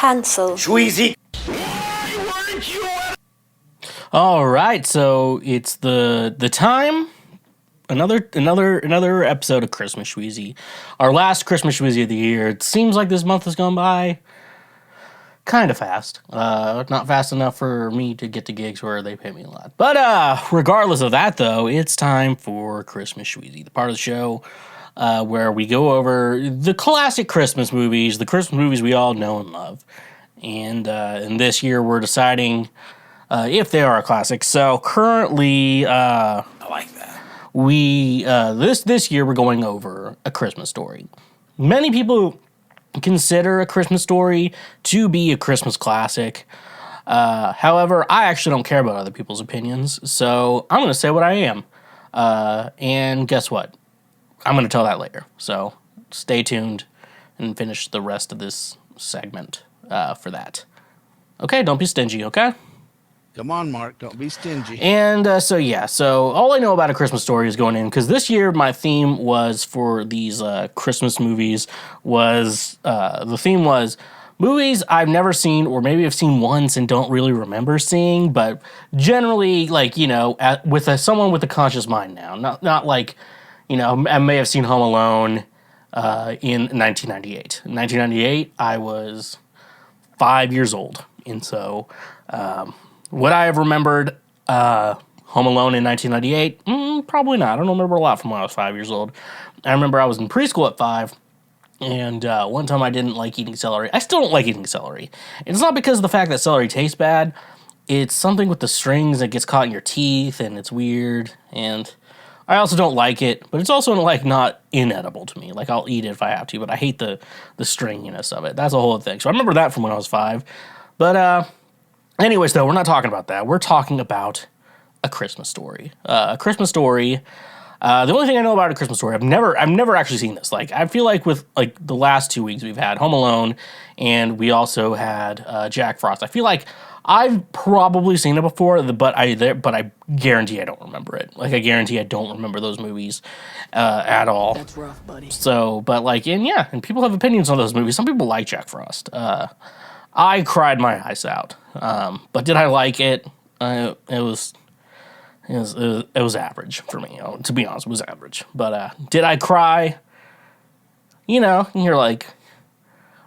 Cancel. Schweezy. All right, so it's the time. Another episode of Christmas Schweezy. Our last Christmas Schweezy of the year. It seems like this month has gone by kind of fast. Not fast enough for me to get to gigs where they pay me a lot. But regardless of that, though, it's time for Christmas Schweezy, the part of the show where we go over the classic Christmas movies, the Christmas movies we all know and love. And this year we're deciding if they are a classic. So currently, I like that. we this year we're going over A Christmas Story. Many people consider A Christmas Story to be a Christmas classic. However, I actually don't care about other people's opinions, so I'm going to say what I am. And guess what? I'm going to tell that later. So stay tuned and finish the rest of this segment for that. Okay, don't be stingy, okay? Come on, Mark. Don't be stingy. And so all I know about A Christmas Story is going in, because this year my theme was for these Christmas movies the theme was movies I've never seen, or maybe I've seen once and don't really remember seeing, but generally, like, you know, with someone with a conscious mind now. Not like, you know, I may have seen Home Alone in 1998. In 1998, I was 5 years old, and so would I have remembered Home Alone in 1998? Probably not. I don't remember a lot from when I was 5 years old. I remember I was in preschool at 5, and one time I didn't like eating celery. I still don't like eating celery. And it's not because of the fact that celery tastes bad. It's something with the strings that gets caught in your teeth, and it's weird. And I also don't like it, but it's also like not inedible to me. Like, I'll eat it if I have to, but I hate the stringiness of it. That's a whole thing. So I remember that from when I was 5. But anyways, though, we're not talking about that. We're talking about A Christmas Story. A Christmas Story. The only thing I know about A Christmas Story, I've never actually seen this. Like, I feel like with like the last 2 weeks we've had Home Alone, and we also had Jack Frost. I feel like I've probably seen it before, but I guarantee I don't remember it. Like, I guarantee I don't remember those movies at all. That's rough, buddy. So, but like, and people have opinions on those movies. Some people like Jack Frost. I cried my eyes out. But did I like it? It was average for me. To be honest, it was average. But did I cry? You know, you're like,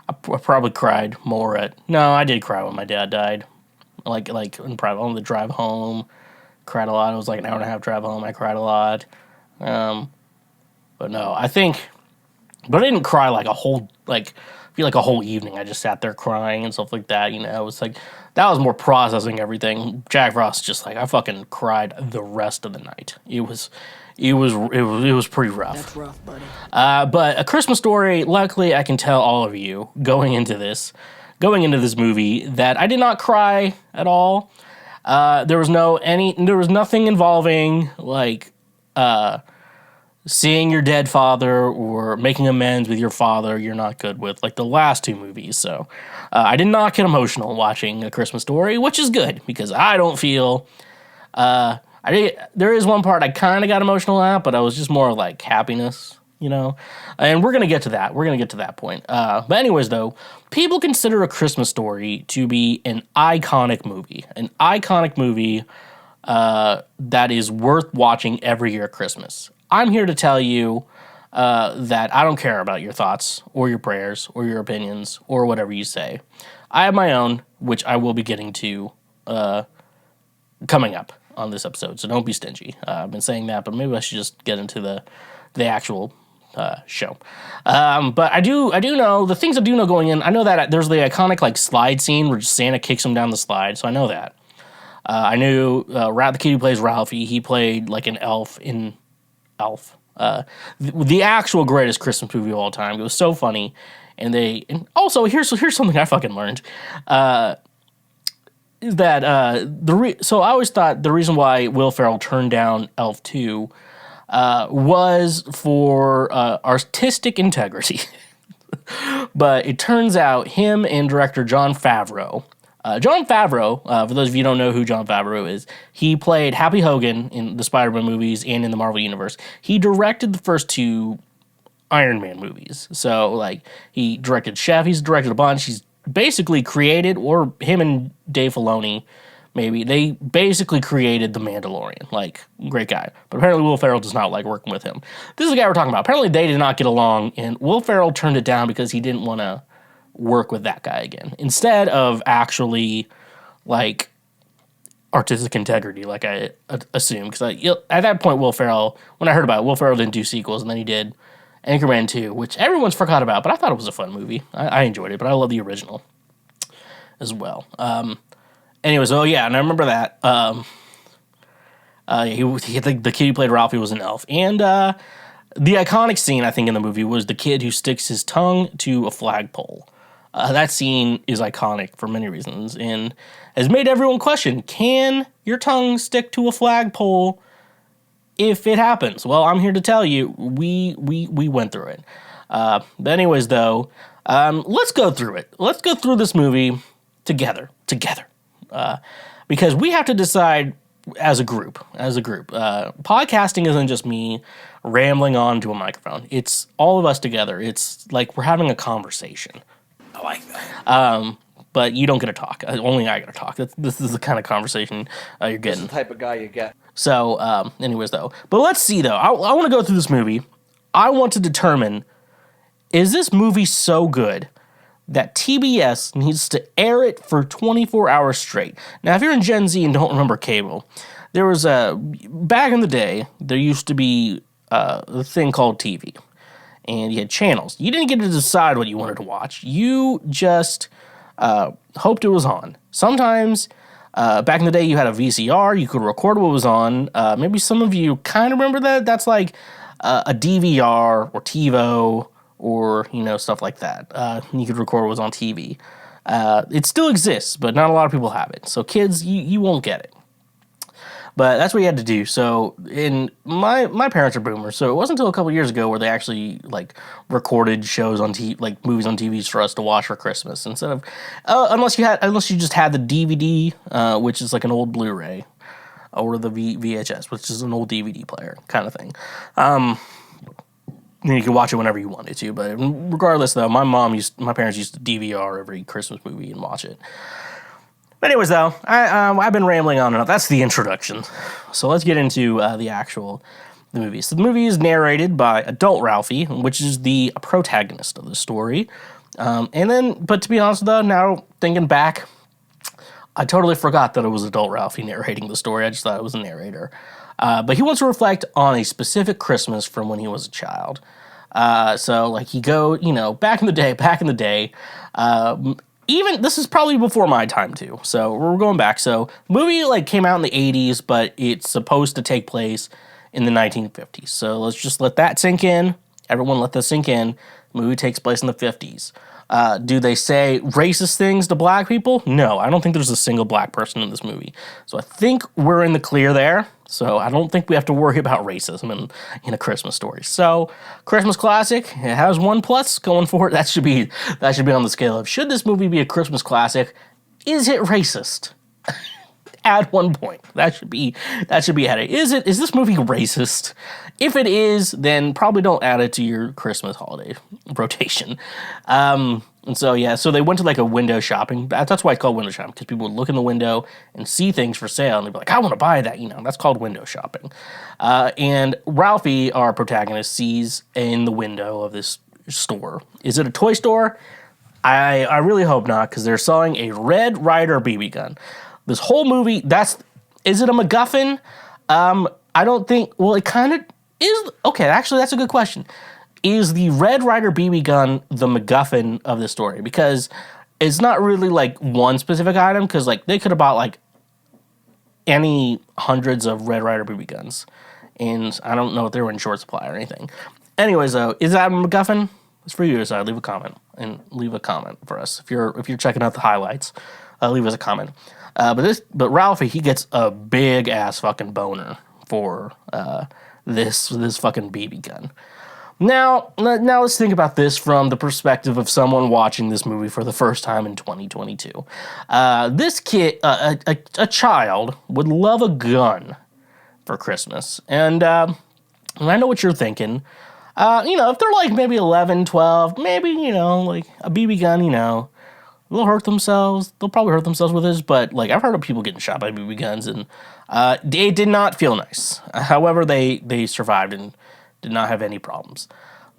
I probably cried more at. No, I did cry when my dad died. Like on the drive home, cried a lot. It was like an hour and a half drive home. I cried a lot. But no, I didn't cry like a whole feel like a whole evening. I just sat there crying and stuff like that. You know, it was like, that was more processing everything. Jack Frost, just like, I fucking cried the rest of the night. It was pretty rough. That's rough, buddy. But A Christmas Story, luckily I can tell all of you going into this movie that I did not cry at all. There was nothing involving like seeing your dead father or making amends with your father you're not good with, like the last two movies. So I did not get emotional watching A Christmas Story, which is good, because I don't feel there is one part I kind of got emotional at, but I was just more like happiness, you know. And we're gonna get to that. We're gonna get to that point. But anyways, though, people consider A Christmas Story to be an iconic movie, that is worth watching every year at Christmas. I'm here to tell you that I don't care about your thoughts or your prayers or your opinions or whatever you say. I have my own, which I will be getting to coming up on this episode, so don't be stingy. I've been saying that, but maybe I should just get into the actual show. But I do know the things I do know going in. I know that there's the iconic like slide scene where Santa kicks him down the slide, so I know that. I knew the kid who plays Ralphie. He played like an elf in Elf. The actual greatest Christmas movie of all time. It was so funny, and also here's something I fucking learned. Is that so I always thought the reason why Will Ferrell turned down Elf 2 was for artistic integrity. But it turns out him and director Jon Favreau, for those of you who don't know who Jon Favreau is, he played Happy Hogan in the Spider-Man movies and in the Marvel Universe. He directed the first two Iron Man movies. So, like, he directed Chef, he's directed a bunch, he's basically created, or him and Dave Filoni, maybe, they basically created The Mandalorian. Like, great guy. But apparently Will Ferrell does not like working with him. This is the guy we're talking about. Apparently they did not get along, and Will Ferrell turned it down because he didn't want to work with that guy again. Instead of actually, like, artistic integrity, like I assumed. Because at that point, Will Ferrell, when I heard about it, Will Ferrell didn't do sequels, and then he did Anchorman 2, which everyone's forgot about, but I thought it was a fun movie. I enjoyed it, but I love the original as well. Anyways, oh yeah, and I remember that. The kid who played Ralphie was an elf. And the iconic scene, I think, in the movie was the kid who sticks his tongue to a flagpole. That scene is iconic for many reasons and has made everyone question, can your tongue stick to a flagpole if it happens? Well, I'm here to tell you, we went through it. But anyways, though, let's go through it. Let's go through this movie together. Because we have to decide as a group. Podcasting isn't just me rambling onto a microphone. It's all of us together. It's like we're having a conversation. I like that. But you don't get to talk. Only I get to talk. This is the kind of conversation you're getting. This is the type of guy you get. So, anyways, though. But let's see, though. I want to go through this movie. I want to determine, is this movie so good that TBS needs to air it for 24 hours straight? Now, if you're in Gen Z and don't remember cable, there was back in the day, there used to be a thing called TV. And you had channels. You didn't get to decide what you wanted to watch. You just hoped it was on. Sometimes, back in the day, you had a VCR. You could record what was on. Maybe some of you kind of remember that. That's like a DVR or TiVo or, stuff like that. You could record what was on TV. It still exists, but not a lot of people have it. So kids, you won't get it. But that's what you had to do. So, my parents are boomers, so it wasn't until a couple years ago where they actually recorded shows on movies on TVs for us to watch for Christmas instead of unless you just had the DVD, which is like an old Blu-ray, or the VHS, which is an old DVD player kind of thing. You could watch it whenever you wanted to, but regardless, though, my parents used to DVR every Christmas movie and watch it. But anyways, though, I've been rambling on enough. That's the introduction. So let's get into the movie. So the movie is narrated by adult Ralphie, which is the protagonist of the story. But to be honest, though, now thinking back, I totally forgot that it was adult Ralphie narrating the story. I just thought it was a narrator. But he wants to reflect on a specific Christmas from when he was a child. Back in the day, even this is probably before my time too, so we're going back. So the movie came out in the 80s, but it's supposed to take place in the 1950s. So let's just let that sink in. Everyone let that sink in. The movie takes place in the 50s. Do they say racist things to black people? No, I don't think there's a single black person in this movie. So I think we're in the clear there. So I don't think we have to worry about racism in a Christmas story. So Christmas classic, it has 1+ going for it. That should be on the scale of, should this movie be a Christmas classic? Is it racist? At 1 point. That should be added. Is this movie racist? If it is, then probably don't add it to your Christmas holiday rotation. So they went to a window shopping. That's why it's called window shopping, because people would look in the window and see things for sale, and they'd be like, I want to buy that. That's called window shopping. And Ralphie, our protagonist, sees in the window of this store. Is it a toy store? I really hope not, because they're selling a Red Ryder BB gun. This whole movie, is it a MacGuffin? I don't think, well, it kind of is. Okay, actually, that's a good question. Is the Red Ryder BB gun the MacGuffin of the story? Because it's not really one specific item, because they could have bought any hundreds of Red Ryder BB guns. And I don't know if they were in short supply or anything. Anyways, though, is that a MacGuffin? It's for you to decide. Leave a comment for us. If you're checking out the highlights, leave us a comment. But Ralphie, he gets a big ass fucking boner for this fucking BB gun. Now let's think about this from the perspective of someone watching this movie for the first time in 2022. This kid, a child, would love a gun for Christmas, and I know what you're thinking. If they're maybe 11, 12, maybe a BB gun, They'll hurt themselves. They'll probably hurt themselves with this, but like I've heard of people getting shot by BB guns, and it did not feel nice. However, they survived and did not have any problems.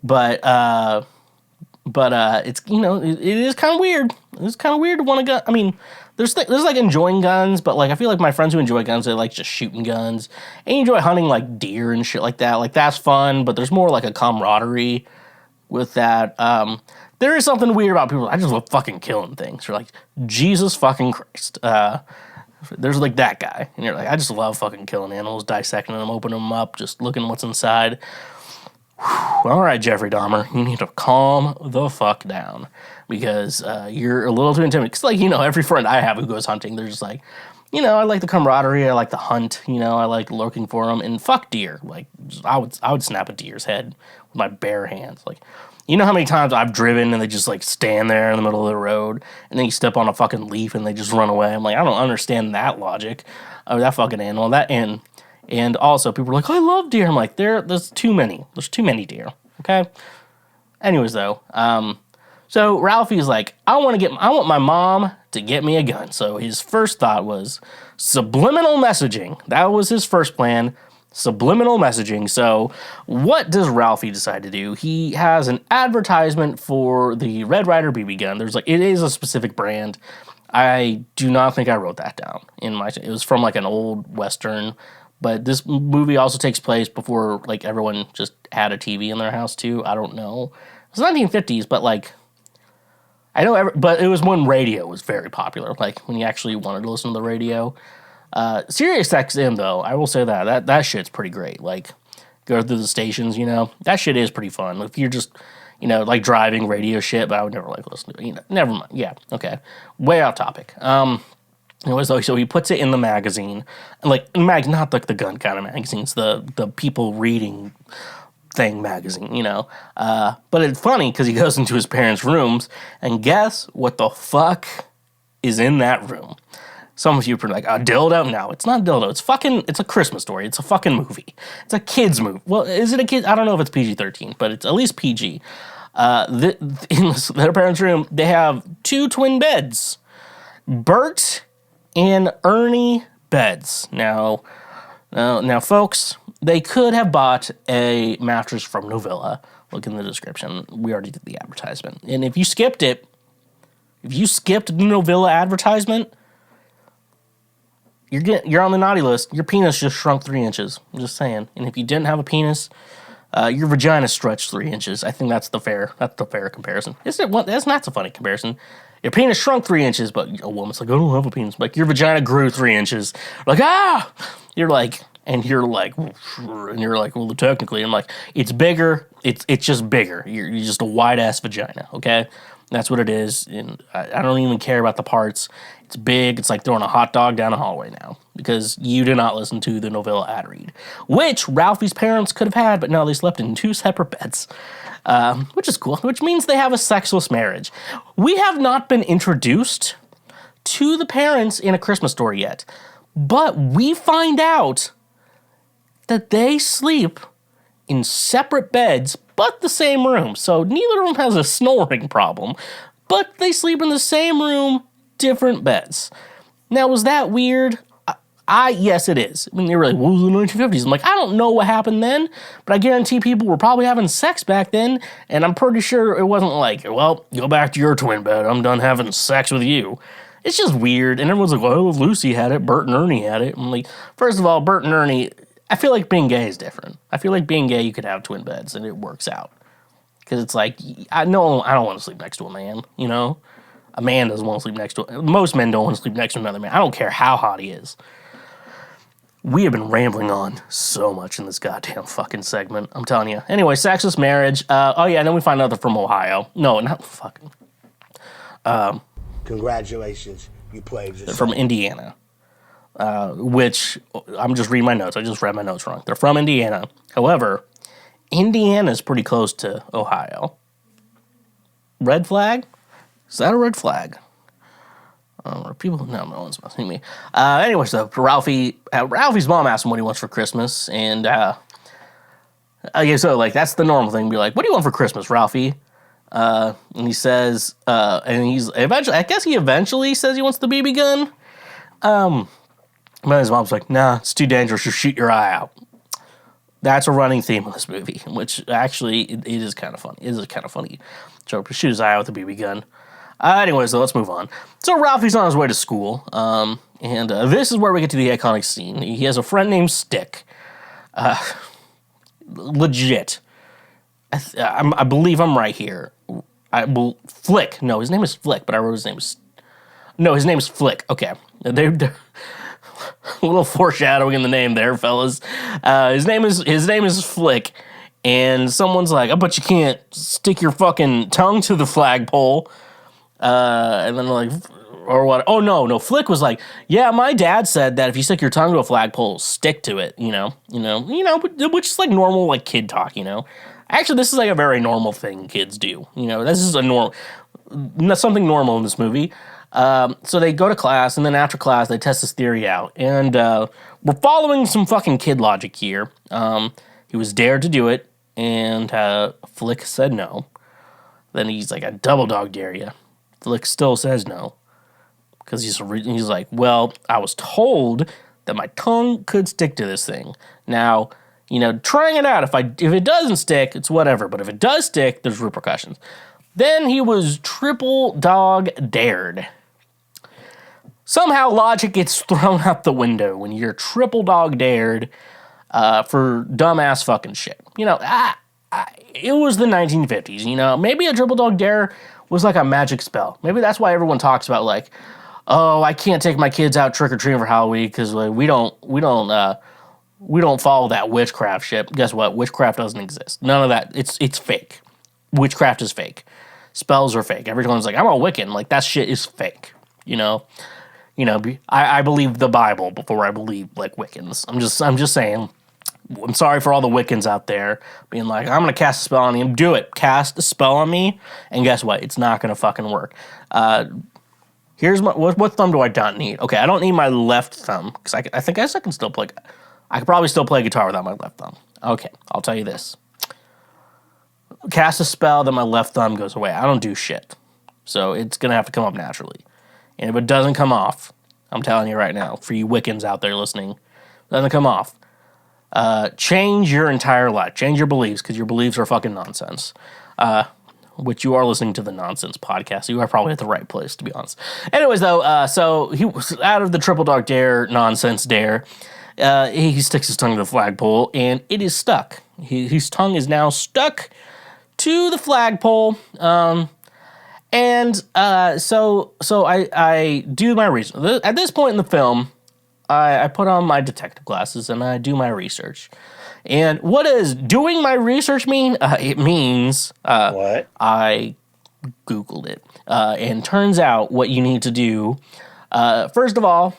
But it's it is kind of weird. It's kind of weird to want a gun. I mean, there's like enjoying guns, but like I feel like my friends who enjoy guns, they like just shooting guns and enjoy hunting like deer and shit like that. Like that's fun, but there's more like a camaraderie with that. There is something weird about people. I just love fucking killing things. You're like, Jesus fucking Christ. There's like that guy. And you're like, I just love fucking killing animals, dissecting them, opening them up, just looking what's inside. Whew. All right, Jeffrey Dahmer, you need to calm the fuck down. Because you're a little too intimidating. Because like, every friend I have who goes hunting, they're just like, I like the camaraderie, I like the hunt, I like looking for them. And fuck deer. Like, I would snap a deer's head with my bare hands. Like, you know how many times I've driven and they just like stand there in the middle of the road and then you step on a fucking leaf and they just run away. I'm like, I don't understand that logic of that fucking animal. And also people are like, I love deer. I'm like, there's too many. There's too many deer. Okay. Anyways though, so Ralphie's like, I want my mom to get me a gun. So his first thought was subliminal messaging. That was his first plan. Subliminal messaging. So what does Ralphie decide to do? He has an advertisement for the Red Ryder BB gun. It is a specific brand. I do not think I wrote that down it was from like an old Western, but this movie also takes place before like everyone just had a TV in their house too. I don't know. It was 1950s, but like, I know, but it was when radio was very popular. Like when you actually wanted to listen to the radio. Sirius XM though, I will say that shit's pretty great. Like, go through the stations, that shit is pretty fun. If you're just, like driving radio shit, but I would never like listen to it. Never mind. Yeah, okay, way off topic. So he puts it in the magazine, like not like the gun kind of magazines, the people reading thing magazine, But it's funny because he goes into his parents' rooms, and guess what the fuck is in that room? Some of you are like, a dildo? No, it's not a dildo. It's a Christmas story. It's a fucking movie. It's a kid's movie. Well, is it a kid? I don't know if it's PG-13, but it's at least PG. In their parents' room, they have two twin beds. Bert and Ernie beds. Now, folks, they could have bought a mattress from Novella. Look in the description. We already did the advertisement. And if you skipped the Novella advertisement, you're on the naughty list. Your penis just shrunk 3 inches. I'm just saying. And if you didn't have a penis, your vagina stretched 3 inches. I think that's the fair comparison. That's not so funny comparison. Your penis shrunk 3 inches, but a woman's like, I don't have a penis. Like, your vagina grew 3 inches. Like, you're like, well, technically, I'm like, it's bigger. It's just bigger. You're just a wide ass vagina. Okay, that's what it is. And I don't even care about the parts. It's big. It's like throwing a hot dog down a hallway now because you did not listen to the Novella ad read, which Ralphie's parents could have had, but no, they slept in 2 separate beds, which is cool, which means they have a sexless marriage. We have not been introduced to the parents in A Christmas Story yet, but we find out that they sleep in separate beds, but the same room. So neither of them has a snoring problem, but they sleep in the same room, different beds. Now, was that weird? Yes, it is. I mean, they were like, what was the 1950s? I'm like, I don't know what happened then, but I guarantee people were probably having sex back then, and I'm pretty sure it wasn't like, well, go back to your twin bed, I'm done having sex with you. It's just weird, and everyone's like, well, Lucy had it, Bert and Ernie had it. I'm like, first of all, Bert and Ernie, I feel like being gay is different. I feel like being gay, you could have twin beds, and it works out. Because it's like, I don't want to sleep next to a man, A man doesn't want to sleep next to most men don't want to sleep next to another man. I don't care how hot he is. We have been rambling on so much in this goddamn fucking segment. I'm telling you. Anyway, sexless marriage. And then we find out they're from Ohio. No, not fucking. Congratulations, you played yourself. They're from Indiana. Which, I'm just reading my notes. I just read my notes wrong. They're from Indiana. However, Indiana's pretty close to Ohio. Red flag? Is that a red flag? Are people? No one's asking me. Anyway, so Ralphie's mom asked him what he wants for Christmas, and so like that's the normal thing. Be like, what do you want for Christmas, Ralphie? And he says, and he's eventually, I guess he eventually says he wants the BB gun. But his mom's like, nah, it's too dangerous. You'll shoot your eye out. That's a running theme of this movie, which actually it is kind of funny. It is kind of funny. So shoot his eye out with a BB gun. Anyways, so let's move on. So Ralphie's on his way to school, and this is where we get to the iconic scene. He has a friend named Stick. Legit. I believe I'm right here. Flick. No, his name is Flick, but I wrote his name is... No, his name is Flick. Okay. They're a little foreshadowing in the name there, fellas. His name is Flick, and someone's like, "I bet you can't stick your fucking tongue to the flagpole." And then like, or what? Oh no, Flick was like, "Yeah, my dad said that if you stick your tongue to a flagpole, stick to it." You know, which is like normal like kid talk. Actually, this is like a very normal thing kids do. This is something normal in this movie. So they go to class, and then after class, they test this theory out. And we're following some fucking kid logic here. He was dared to do it, and Flick said no. Then he's like, "I double dog dare you." Flick still says no. Because he's like, "Well, I was told that my tongue could stick to this thing. Now, trying it out, if it doesn't stick, it's whatever. But if it does stick, there's repercussions." Then he was triple dog dared. Somehow logic gets thrown out the window when you're triple dog dared for dumbass fucking shit. It was the 1950s, Maybe a triple dog dare was like a magic spell. Maybe that's why everyone talks about like, oh, I can't take my kids out trick-or-treating for Halloween because like, we don't follow that witchcraft shit. Guess what? Witchcraft doesn't exist. None of that. It's fake. Witchcraft is fake. Spells are fake. Everyone's like, I'm a Wiccan. Like, that shit is fake. I believe the Bible before I believe like Wiccans. I'm just saying. I'm sorry for all the Wiccans out there being like, I'm gonna cast a spell on you. Do it. Cast a spell on me, and guess what? It's not gonna fucking work. Here's what thumb do I not need? Okay, I don't need my left thumb because I can still play. I could probably still play guitar without my left thumb. Okay, I'll tell you this. Cast a spell, then my left thumb goes away. I don't do shit. So it's going to have to come up naturally. And if it doesn't come off, I'm telling you right now, for you Wiccans out there listening, it doesn't come off. Change your entire life. Change your beliefs, because your beliefs are fucking nonsense. Which you are listening to the Nonsense podcast. So you are probably at the right place, to be honest. Anyways, though, so he was out of the triple dog dare, nonsense dare. He sticks his tongue to the flagpole, and it is stuck. His tongue is now stuck to the flagpole, so I do my research. At this point in the film, I put on my detective glasses and I do my research. And what does doing my research mean? It means What? I Googled it, and turns out what you need to do. First of all,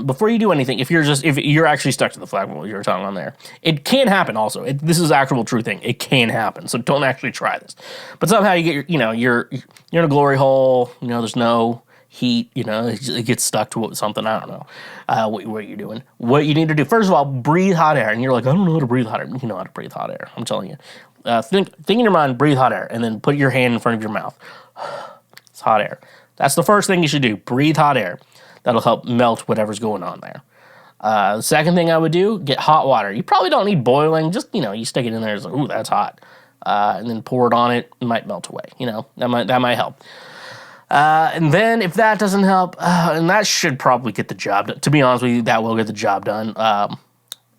before you do anything, if you're actually stuck to the flagpole with your tongue on there, it can happen also. This is actual true thing. It can happen. So don't actually try this. But somehow you get you're in a glory hole, there's no heat, it gets stuck to something. I don't know what you're doing. What you need to do, first of all, breathe hot air. And you're like, I don't know how to breathe hot air. You know how to breathe hot air. I'm telling you. Think in your mind, breathe hot air, and then put your hand in front of your mouth. It's hot air. That's the first thing you should do. Breathe hot air. That'll help melt whatever's going on there. The second thing I would do, get hot water. You probably don't need boiling. Just, you stick it in there. It's like, ooh, that's hot. And then pour it on it. It might melt away. That might help. And then if that doesn't help, and that should probably get the job done. To be honest with you, that will get the job done.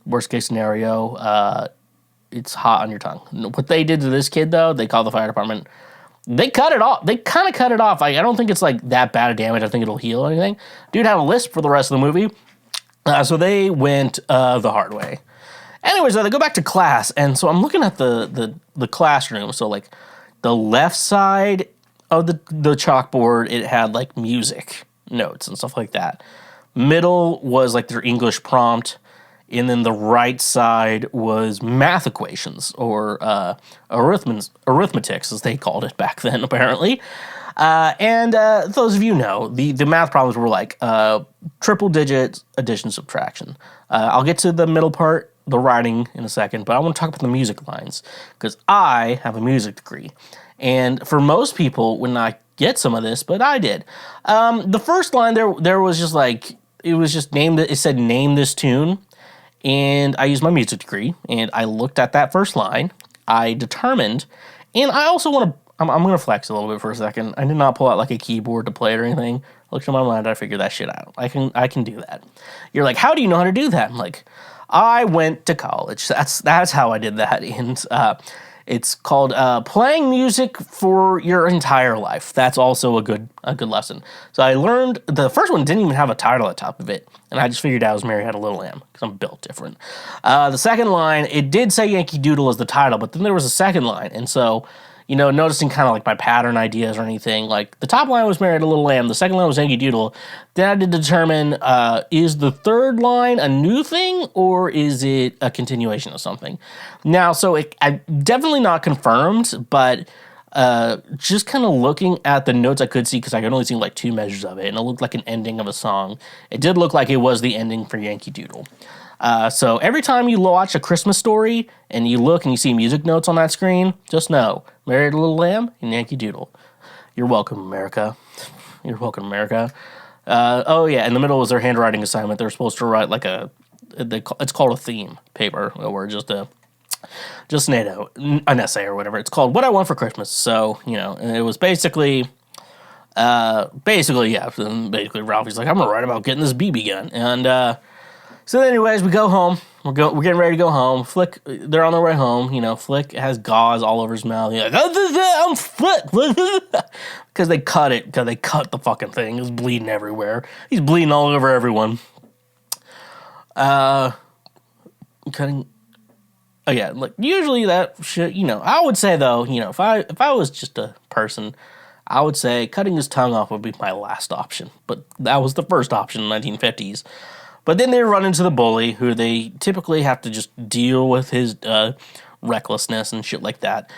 Worst case scenario, it's hot on your tongue. What they did to this kid, though, they called the fire department. They cut it off. They kind of cut it off. I don't think it's like that bad of damage. I think it'll heal or anything. Dude had a lisp for the rest of the movie. So they went the hard way. Anyways, they go back to class. And so I'm looking at the classroom. So like the left side of the chalkboard, it had like music notes and stuff like that. Middle was like their English prompt. And then the right side was math equations, or arithmetics, as they called it back then, apparently. And those of you know, the math problems were like triple digit addition, subtraction. I'll get to the middle part, the writing, in a second, but I want to talk about the music lines, because I have a music degree. And for most people would not get some of this, but I did. The first line there was just like, it was just it said name this tune. And I used my music degree, and I looked at that first line. I determined, and I also want to, I'm going to flex a little bit for a second. I did not pull out like a keyboard to play it or anything. I looked in my mind, I figured that shit out. I can do that. You're like, how do you know how to do that? I'm like, I went to college. That's how I did that. And it's called playing music for your entire life. That's also a good lesson. So I learned, the first one didn't even have a title at the top of it, and I just figured out it was Mary Had a Little Lamb, because I'm built different. The second line, it did say Yankee Doodle as the title, but then there was a second line, and so, noticing kind of like my pattern ideas or anything, like the top line was Mary Had a Little Lamb, the second line was Yankee Doodle. Then I had to determine, is the third line a new thing, or is it a continuation of something? Now, so I definitely not confirmed, but just kind of looking at the notes I could see, because I could only see like 2 measures of it, and it looked like an ending of a song. It did look like it was the ending for Yankee Doodle. So every time you watch A Christmas Story and you look and you see music notes on that screen, just know, Mary Had a Little Lamb and Yankee Doodle. You're welcome, America. You're welcome, America. Oh yeah, in the middle was their handwriting assignment. They were supposed to write like it's called a theme paper, or just an essay or whatever. It's called What I Want for Christmas. So, and it was basically Ralphie's like, I'm gonna write about getting this BB gun. And so anyways, we go home. We're getting ready to go home. Flick, they're on their way home. Flick has gauze all over his mouth. He's like, I'm Flick. Because they cut the fucking thing. It was bleeding everywhere. He's bleeding all over everyone. Cutting. Oh yeah, like usually that shit, I would say though, if I was just a person, I would say cutting his tongue off would be my last option. But that was the first option in the 1950s. But then they run into the bully, who they typically have to just deal with his recklessness and shit like that.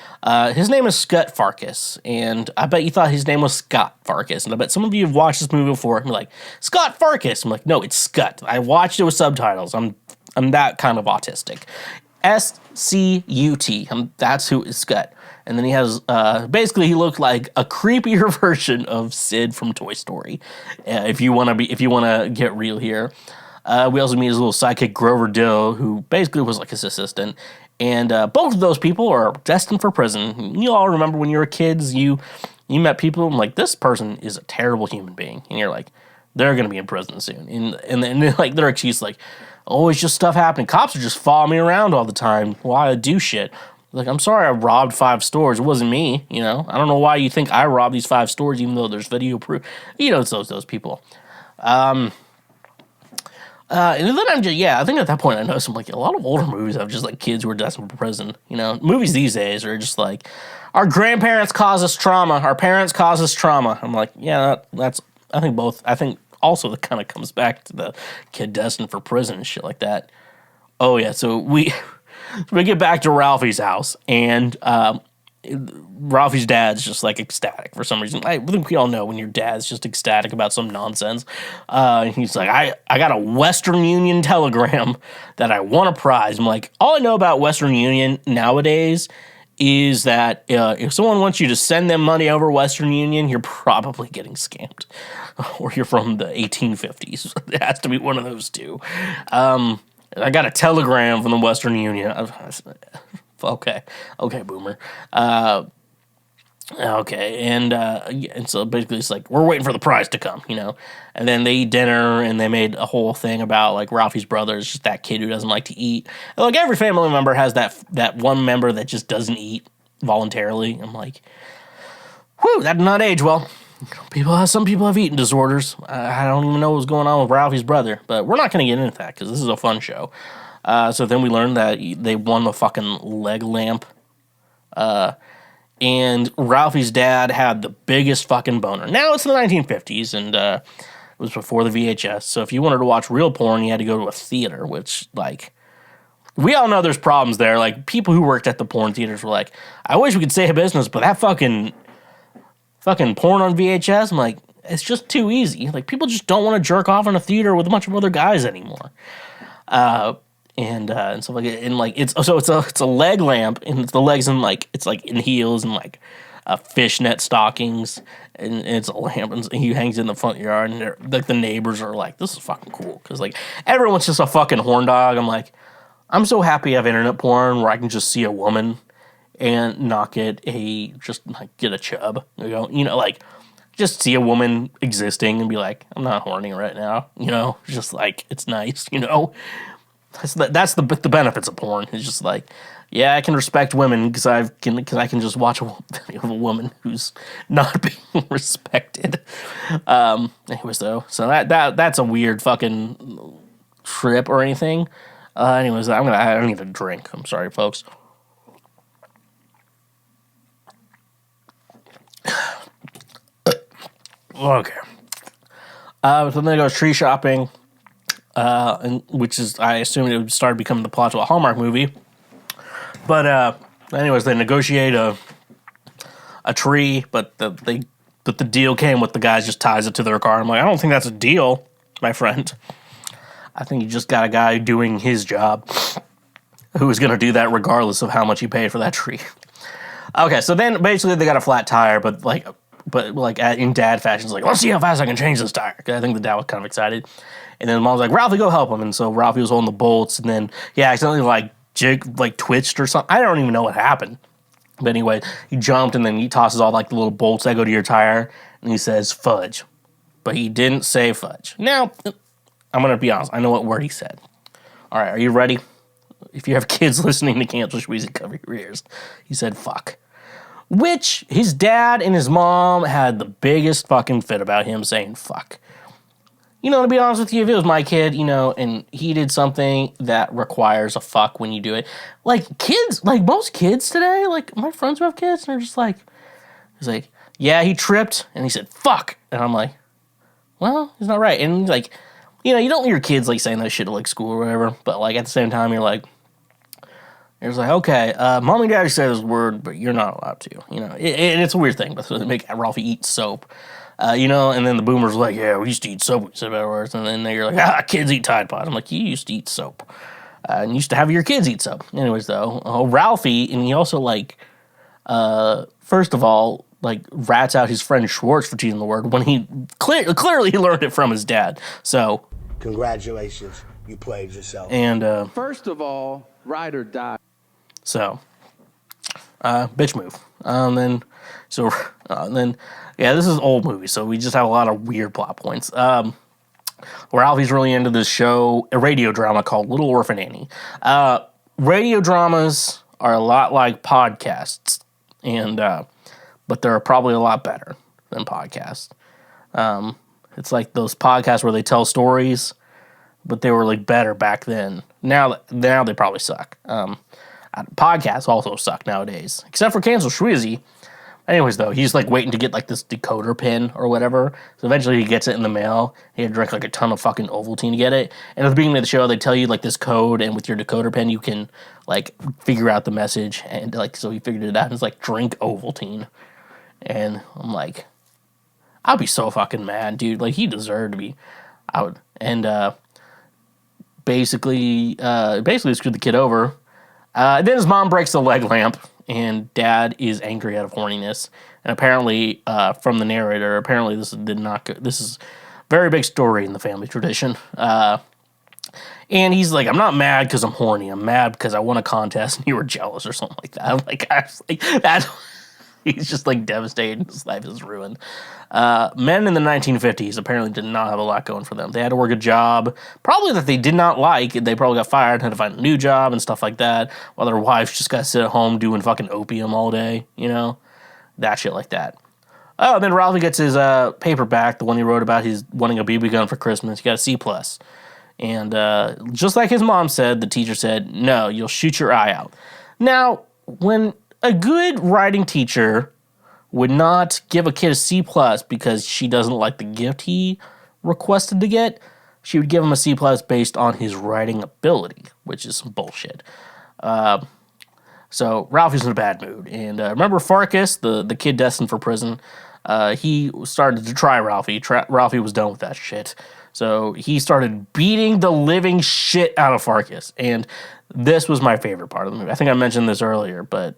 His name is Scott Farkas, and I bet you thought his name was Scott Farkas. And I bet some of you have watched this movie before and be like, Scott Farkas. I'm like, no, it's Scott. I watched it with subtitles. I'm that kind of autistic. S-C-U-T. That's who is Scott. And then he has, basically he looked like a creepier version of Sid from Toy Story. If you want to get real here. We also meet his little sidekick, Grover Dill, who basically was like his assistant. And both of those people are destined for prison. You all remember when you were kids, you met people and like, this person is a terrible human being. And you're like, they're going to be in prison soon. And then like their excuse like, oh, it's just stuff happening. Cops are just following me around all the time while I do shit. Like, I'm sorry I robbed 5 stores. It wasn't me, I don't know why you think I robbed these 5 stores even though there's video proof. It's those people. And then I think at that point I noticed like a lot of older movies have just like kids who are destined for prison. Movies these days are just like, our grandparents cause us trauma, our parents cause us trauma. I'm like, yeah, that's I think also that kind of comes back to the kid destined for prison and shit like that. Oh yeah, so we get back to Ralphie's house, and Ralphie's dad's just like ecstatic for some reason. I think we all know when your dad's just ecstatic about some nonsense. He's like, I got a Western Union telegram that I won a prize. I'm like, all I know about Western Union nowadays is that if someone wants you to send them money over Western Union, you're probably getting scammed. Or you're from the 1850s. It has to be one of those two. I got a telegram from the Western Union. Okay, boomer. Okay, and so basically it's like, we're waiting for the prize to come, And then they eat dinner, and they made a whole thing about, like, Ralphie's brother is just that kid who doesn't like to eat. And, like, every family member has that one member that just doesn't eat voluntarily. I'm like, whew, that did not age well. Some people have eating disorders. I don't even know what's going on with Ralphie's brother, but we're not going to get into that, because this is a fun show. So then we learned that they won the fucking leg lamp. And Ralphie's dad had the biggest fucking boner. Now it's in the 1950s, and it was before the VHS. So if you wanted to watch real porn, you had to go to a theater, which, like, we all know there's problems there. Like, people who worked at the porn theaters were like, I wish we could stay in business, but that fucking porn on VHS, I'm like, it's just too easy. Like, people just don't want to jerk off in a theater with a bunch of other guys anymore. And stuff like it, and like it's a leg lamp, and the legs in like, it's like in heels and like fishnet stockings, and it's a lamp, and he hangs in the front yard, and like the neighbors are like, "This is fucking cool," because like everyone's just a fucking horn dog. I'm like, I'm so happy I have internet porn where I can just see a woman and not get get a chub. Like just see a woman existing and be like, I'm not horny right now. Just like it's nice. That's the benefits of porn. It's just like, yeah, I can respect women because I can just watch a video of a woman who's not being respected. Anyways, though, so that's a weird fucking trip or anything. Anyways, I need a drink. I'm sorry, folks. Okay. So then I go tree shopping, which is, I assumed it would start becoming the plot to a Hallmark movie. But anyways, they negotiate a tree, but the deal came with the guy just ties it to their car. I'm like, I don't think that's a deal, my friend. I think you just got a guy doing his job who is going to do that regardless of how much you paid for that tree. Okay, so then basically they got a flat tire, but in dad fashion, it's like, let's see how fast I can change this tire. I think the dad was kind of excited. And then mom's like, Ralphie, go help him. And so Ralphie was holding the bolts, and then he accidentally twitched or something. I don't even know what happened. But anyway, he jumped, and then he tosses all like the little bolts that go to your tire, and he says fudge. But he didn't say fudge. Now, I'm going to be honest. I know what word he said. All right, are you ready? If you have kids listening to Cancel Schweezy, cover your ears. He said fuck. Which his dad and his mom had the biggest fucking fit about him saying fuck. To be honest with you, if it was my kid, and he did something that requires a fuck when you do it, like kids, like most kids today, like my friends who have kids, they're just like, he's like, yeah, he tripped, and he said fuck, and I'm like, well, he's not right, and like, you don't want your kids like saying that shit at like school or whatever, but like at the same time, you're like, okay, mom and daddy said this word, but you're not allowed to, and it's a weird thing, but so they make Ralphie eat soap. And then the boomers were like, yeah, we used to eat soap, we said bad words, and then they're like, kids eat Tide Pods. I'm like, you used to eat soap, and you used to have your kids eat soap. Anyways, though, Ralphie, and he also, first of all, rats out his friend Schwartz for teaching the word when he clearly he learned it from his dad, so. Congratulations, you played yourself. And, first of all, ride or die. So, bitch move. Yeah, this is an old movie, so we just have a lot of weird plot points. Ralphie's really into this show, a radio drama called Little Orphan Annie. Radio dramas are a lot like podcasts, but they're probably a lot better than podcasts. It's like those podcasts where they tell stories, but they were better back then. Now they probably suck. Podcasts also suck nowadays, except for Cancel Schweezy. Anyways, though, he's waiting to get this decoder pin or whatever. So eventually he gets it in the mail. He had to drink a ton of fucking Ovaltine to get it. And at the beginning of the show, they tell you this code, and with your decoder pin, you can figure out the message. And so he figured it out. And it's drink Ovaltine. And I'm like, I'd be so fucking mad, dude. He deserved to be out. And basically screwed the kid over. Then his mom breaks the leg lamp, and dad is angry out of horniness. And apparently, from the narrator, this did not go. This is a very big story in the family tradition. And he's like, I'm not mad because I'm horny. I'm mad because I won a contest and you were jealous or something like that. That's. He's just devastated. His life is ruined. Men in the 1950s apparently did not have a lot going for them. They had to work a job, probably that they did not like. They probably got fired, had to find a new job and stuff like that, while their wives just got to sit at home doing fucking opium all day, that shit like that. Oh, then Ralphie gets his paper back, the one he wrote about his wanting a BB gun for Christmas. He got a C+. And just like his mom said, the teacher said, no, you'll shoot your eye out. Now, when a good writing teacher would not give a kid a C+ because she doesn't like the gift he requested to get, she would give him a C+ based on his writing ability, which is some bullshit. So Ralphie's in a bad mood. And remember Farkas, the kid destined for prison? He started to try Ralphie. Ralphie was done with that shit. So he started beating the living shit out of Farkas. And this was my favorite part of the movie. I think I mentioned this earlier, but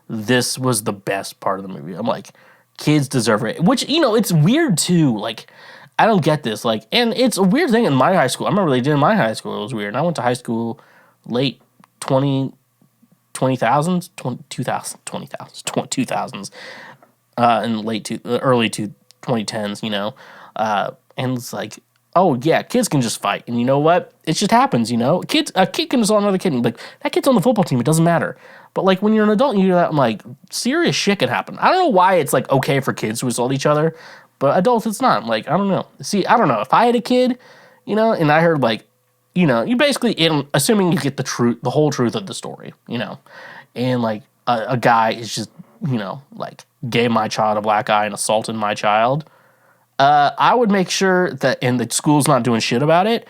this was the best part of the movie. I'm like, kids deserve it. Which, it's weird too. Like, I don't get this. Like, and it's a weird thing in my high school. I remember they did in my high school. It was weird. And I went to high school late 2000s, 2000s, and early 2010s, and it's like, oh yeah, kids can just fight, and you know what? It just happens, a kid can assault another kid, and be like, that kid's on the football team, it doesn't matter. But like when you're an adult and you do that, I'm like, serious shit can happen. I don't know why it's like okay for kids to assault each other, but adults it's not. I'm like, I don't know. See, I don't know if I had a kid, and I heard like, you basically, assuming you get the whole truth of the story, and like a guy is just, like gave my child a black eye and assaulted my child. I would make sure that, and the school's not doing shit about it,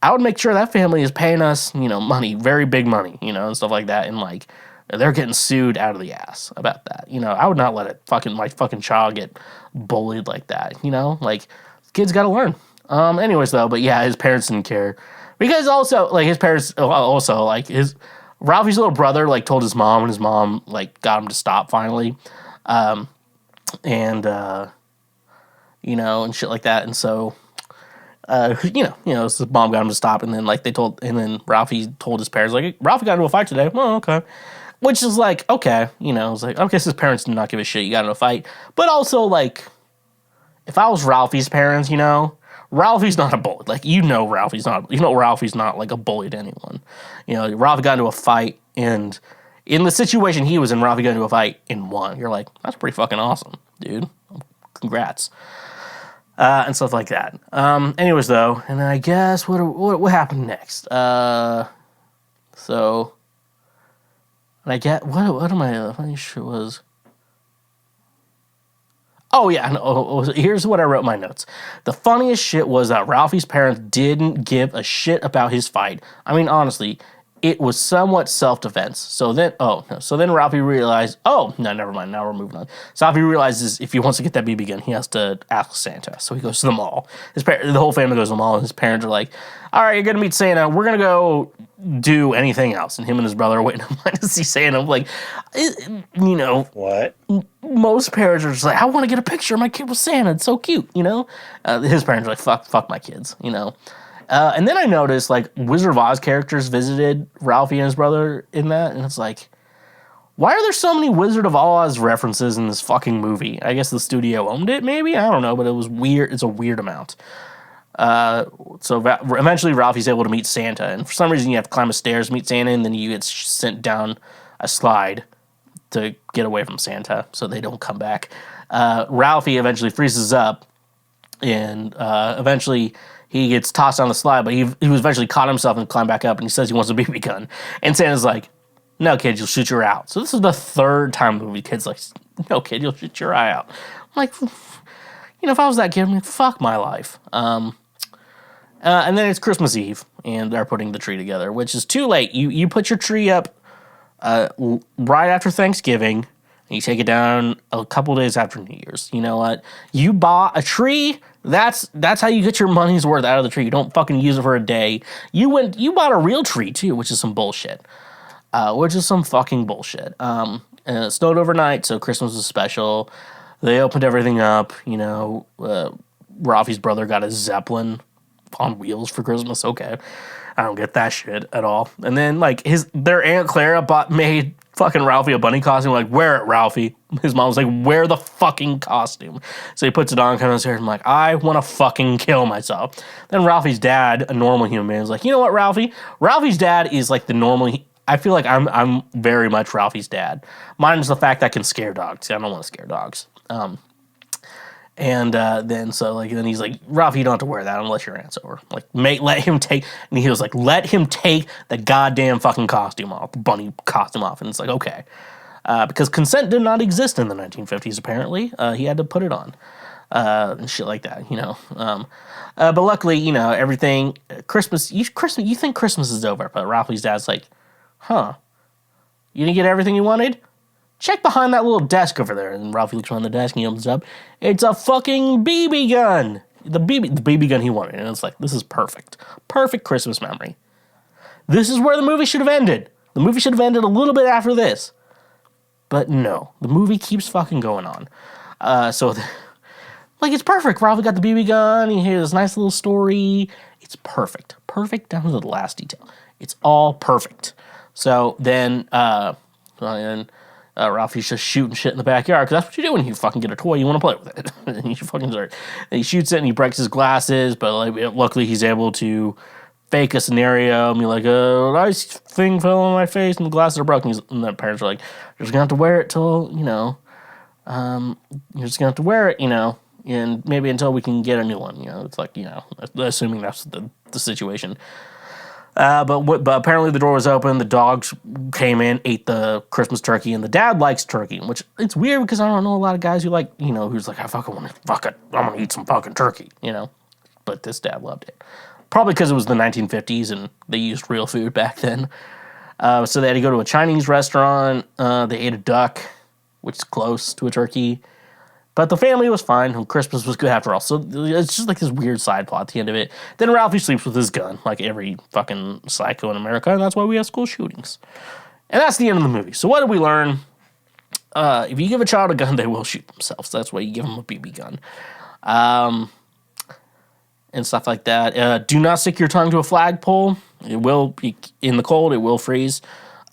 I would make sure that family is paying us, money, very big money, and stuff like that, and like they're getting sued out of the ass about that. I would not let my fucking child get bullied like that. Like kids got to learn. Anyways though, but yeah, his parents didn't care because also like his parents also like Ralphie's little brother like told his mom, and his mom like got him to stop finally, and and shit like that. And so, his mom got him to stop, and then like and then Ralphie told his parents like, Ralphie got into a fight today. Oh, okay. Which is like, okay, it's like, okay, so his parents did not give a shit. You got into a fight. But also like, if I was Ralphie's parents, Ralphie's not a bully. Like, Ralphie's not like a bully to anyone. Ralphie got into a fight, and in the situation he was in, Ralphie got into a fight and won. You're like, that's pretty fucking awesome, dude. Congrats. And stuff like that. Anyways, though, and I guess what happened next? So, and I get what am I? The funny shit was. Oh yeah, no, here's what I wrote in my notes. The funniest shit was that Ralphie's parents didn't give a shit about his fight. I mean, honestly, it was somewhat self-defense. So then Ralphie realized, oh, no, never mind, now we're moving on. So Ralphie realizes if he wants to get that BB gun, he has to ask Santa. So he goes to the mall. The whole family goes to the mall, and his parents are like, all right, you're going to meet Santa. We're going to go do anything else. And him and his brother are waiting in line to see Santa. I'm like, What? Most parents are just like, I want to get a picture of my kid with Santa. It's so cute, His parents are like, fuck my kids, And then I noticed, like, Wizard of Oz characters visited Ralphie and his brother in that, and it's like, why are there so many Wizard of Oz references in this fucking movie? I guess the studio owned it, maybe? I don't know, but it was weird. It's a weird amount. So eventually Ralphie's able to meet Santa, and for some reason you have to climb the stairs to meet Santa, and then you get sent down a slide to get away from Santa so they don't come back. Ralphie eventually freezes up, and eventually he gets tossed on the slide, but he was eventually caught himself and climbed back up, and he says he wants a BB gun. And Santa's like, no, kid, you'll shoot your eye out. So this is the third time the movie kid's like, no, kid, you'll shoot your eye out. I'm like, if I was that kid, I'm like, fuck my life. And then it's Christmas Eve, and they're putting the tree together, which is too late. You put your tree up right after Thanksgiving, and you take it down a couple days after New Year's. You know what? You bought a tree. That's how you get your money's worth out of the tree. You don't fucking use it for a day. You bought a real tree too, which is some bullshit. Which is some fucking bullshit. And it snowed overnight, so Christmas was special. They opened everything up. Ralphie's brother got a Zeppelin on wheels for Christmas. Okay, I don't get that shit at all. And then like their Aunt Clara made fucking Ralphie a bunny costume. Like, wear it, Ralphie. His mom was like, wear the fucking costume. So he puts it on, comes here, and I'm like, I want to fucking kill myself. Then Ralphie's dad, a normal human being, is like, you know what, Ralphie? Ralphie's dad is like the normal. I feel like I'm very much Ralphie's dad. Minus the fact that I can scare dogs. I don't want to scare dogs. Then he's like, Ralphie, you don't have to wear that unless your aunt's over. Like, let him take, and he was like, let him take the goddamn fucking costume off, the bunny costume off. And it's like, okay. Because consent did not exist in the 1950s, apparently. He had to put it on. And shit like that, But luckily, everything, Christmas, you think Christmas is over, but Ralphie's dad's like, huh, you didn't get everything you wanted? Check behind that little desk over there. And Ralphie looks around the desk and he opens it up. It's a fucking BB gun. The BB gun he wanted. And it's like, this is perfect. Perfect Christmas memory. This is where the movie should have ended. The movie should have ended a little bit after this. But no, the movie keeps fucking going on. Like, it's perfect. Ralphie got the BB gun. He hears this nice little story. It's perfect. Perfect down to the last detail. It's all perfect. So then, Ralphie's just shooting shit in the backyard, because that's what you do when you fucking get a toy. You want to play with it. And you fucking start. And he shoots it and he breaks his glasses, but like, luckily he's able to fake a scenario and be like, a nice thing fell on my face and the glasses are broken. And the parents are like, you're just going to have to wear it till, you're just going to have to wear it, and maybe until we can get a new one. It's like, assuming that's the situation. But apparently the door was open. The dogs came in, ate the Christmas turkey, and the dad likes turkey, which it's weird because I don't know a lot of guys who like, who's like, I fucking want to I'm going to eat some fucking turkey, But this dad loved it. Probably because it was the 1950s and they used real food back then. So they had to go to a Chinese restaurant. They ate a duck, which is close to a turkey. But the family was fine, and Christmas was good after all. So it's just like this weird side plot at the end of it. Then Ralphie sleeps with his gun, like every fucking psycho in America, and that's why we have school shootings. And that's the end of the movie. So what did we learn? If you give a child a gun, they will shoot themselves. That's why you give them a BB gun. And stuff like that. Do not stick your tongue to a flagpole. It will be in the cold. It will freeze.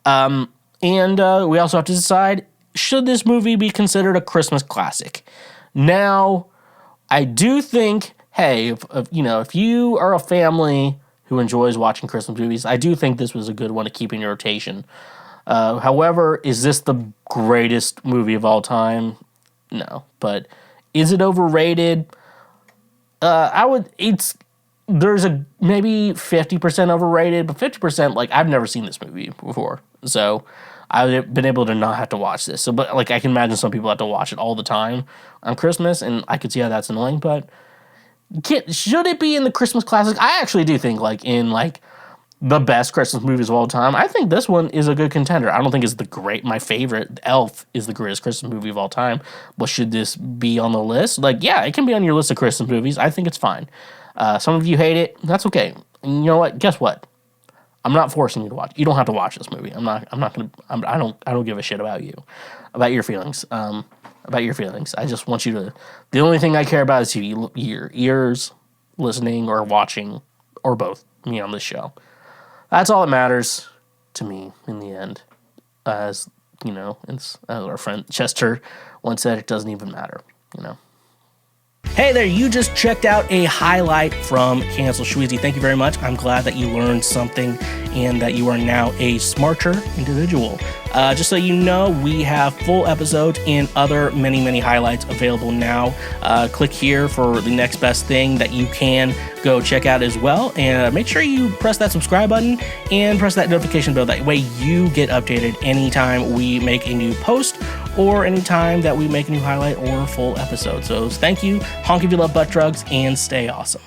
And we also have to decide, should this movie be considered a Christmas classic? Now, I do think, hey, if you are a family who enjoys watching Christmas movies, I do think this was a good one to keep in your rotation. However, is this the greatest movie of all time? No. But is it overrated? There's a maybe 50% overrated, but 50%, like, I've never seen this movie before. So I've been able to not have to watch this. So, but like, I can imagine some people have to watch it all the time on Christmas, and I could see how that's annoying, but should it be in the Christmas classics? I actually do think, like, in, like, the best Christmas movies of all time, I think this one is a good contender. I don't think it's my favorite. Elf is the greatest Christmas movie of all time. But should this be on the list? Like, yeah, it can be on your list of Christmas movies. I think it's fine. Some of you hate it. That's okay. And you know what? Guess what? I'm not forcing you to watch. You don't have to watch this movie. I don't give a shit about you, about your feelings. I just want you to. The only thing I care about is your ears, listening or watching, or both, me on this show. That's all that matters to me in the end. As our friend Chester once said, it doesn't even matter. Hey there, you just checked out a highlight from Cancel Schweezy. Thank you very much. I'm glad that you learned something and that you are now a smarter individual. Just so you know, we have full episodes and other many, many highlights available now. Click here for the next best thing that you can go check out as well. And make sure you press that subscribe button and press that notification bell. That way you get updated anytime we make a new post or anytime that we make a new highlight or full episode. So thank you. Honk if you love butt drugs, and stay awesome.